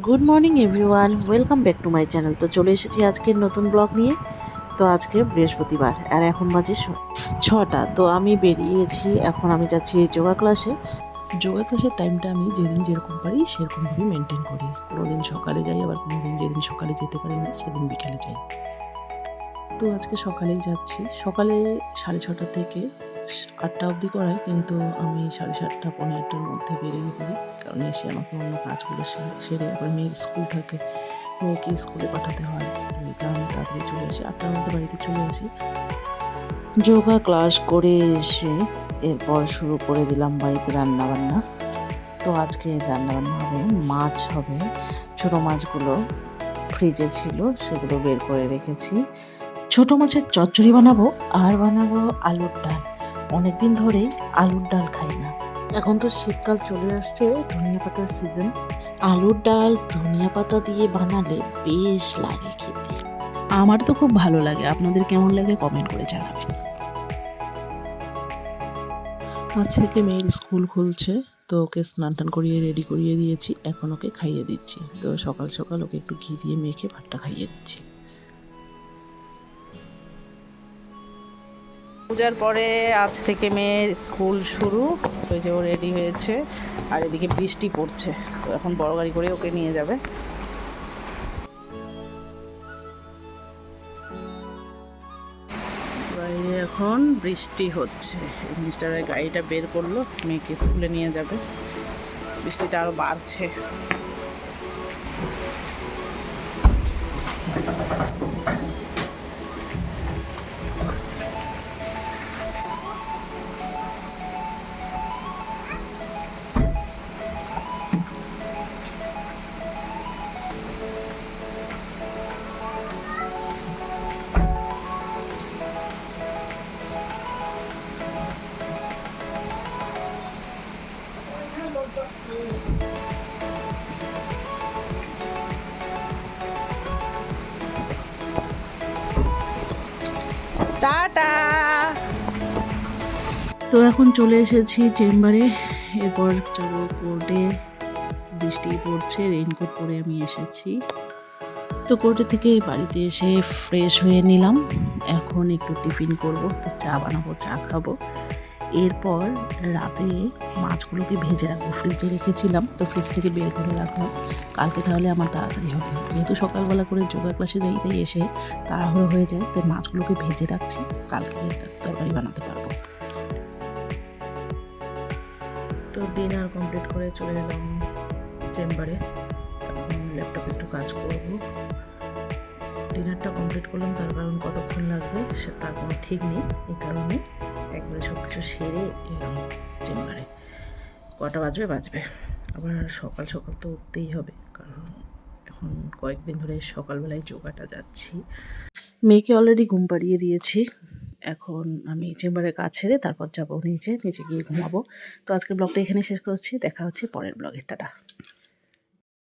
Good morning everyone, welcome back to my channel. তো চলে এসেছি আজকের নতুন ব্লগ নিয়ে। তো আজকে বৃহস্পতিবার আর এখন বাজে 6টা। তো আমি বেরিয়েছি, এখন আমি যাচ্ছি যোগা ক্লাসে। যোগা ক্লাসের টাইমটা আমি যেদিন যেরকম পারি সেরকমভাবেই মেনটেন করি। কোনো দিন সকালে যাই, আবার কোনো দিন যেদিন সকালে যেতে পারি না সেদিন বিকেলে যাই। তো আজকে সকালেই যাচ্ছি। সকালে 6:30 থেকে 8টা অবধি করাই, কিন্তু আমি 7:30 পৌনে 8টার মধ্যে বেরিয়ে পড়ি। কারণ এসে আমাকে অন্য কাজগুলো সেরে আবার মেয়ের স্কুল থাকে, মেয়েকে স্কুলে পাঠাতে হয়। তো এই কারণে তাড়াতাড়ি চলে আসি, 8টার মধ্যে বাড়িতে চলে আসি। যোগা ক্লাস করে এসে এরপর শুরু করে দিলাম বাড়িতে রান্না বান্না। তো আজকে রান্না বান্না হবে, মাছ হবে। ছোট মাছগুলো ফ্রিজে ছিল, সেগুলো বের করে রেখেছি। ছোট মাছের চচ্চড়ি বানাবো আর বানাবো আলুর ডাল। অনেকদিন ধরেই আলুর ডাল খাই না। এখন তো শীতকাল চলে আসছে, ধনিয়া পাতার সিজন। আলুর ডাল ধনিয়া পাতা দিয়ে বানালে বেশ লাগে খেতে। আমার তো খুব ভালো লাগে, আপনাদের কেমন লাগে কমেন্ট করে জানাবেন। আজ থেকে মেয়ের স্কুল খুলছে, তো ওকে স্নান টান করিয়ে রেডি করিয়ে দিয়েছি, এখন ওকে খাইয়ে দিচ্ছি। তো সকাল সকাল ওকে একটু ঘি দিয়ে মেখে ভাতটা খাইয়ে দিচ্ছি। পূজার পরে আজ থেকে মেয়ের স্কুল শুরু। ওই যে ও রেডি হয়েছে, আর এদিকে বৃষ্টি পড়ছে। তো এখন বড় গাড়ি করে ওকে নিয়ে যাবে। বাইরে এখন বৃষ্টি হচ্ছে, মিস্টার গাড়িটা বের করলো, মেয়েকে স্কুলে নিয়ে যাবে। বৃষ্টিটা আরো বাড়ছে। টাটা। তো এখন চলে এসেছি চেম্বারে, এরপর যাবো কোর্টে। বৃষ্টি পড়ছে, রেইনকোট পরে আমি এসেছি। তো কোর্টে থেকে বাড়িতে এসে ফ্রেশ হয়ে নিলাম। এখন একটু টিফিন করব, তো চা বানাবো, চা খাবো। এরপর রাতে মাছগুলোকে ভেজে রাখবো, ফ্রিজে রেখেছিলাম, তো ফ্রিজ থেকে বের করে রাখলাম। কালকে তাহলে আমার তাড়াতাড়ি হবে, যেহেতু সকালবেলা করে যোগা ক্লাসে যাই, তাই এসে তাড়াহুড়ো হয়ে যায়। তো মাছগুলোকে ভেজে রাখছি, কালকে তরকারি বানাতে পারবো। তো ডিনার কমপ্লিট করে চলে এলাম চেম্বারে। এখন ল্যাপটপে একটু কাজ করব। ডিনারটা কমপ্লিট করলাম, তার কারণ কতক্ষণ লাগবে তার কোনো ঠিক নেই। এই কারণে একবারে সব কিছু সেরে এলাম চেম্বারে। কটা বাজবে। আবার সকাল সকাল তো উঠতেই হবে, কারণ এখন কয়েকদিন ধরে সকালবেলায় যোগাটা যাচ্ছি। মেয়েকে অলরেডি ঘুম পাড়িয়ে দিয়েছি। এখন আমি চেম্বারের কাজ ছেড়ে তারপর যাবো নিচে গিয়ে ঘুমাবো। তো আজকের ব্লগটা এখানে শেষ করছি, দেখা হচ্ছে পরের ব্লগে। টাটা।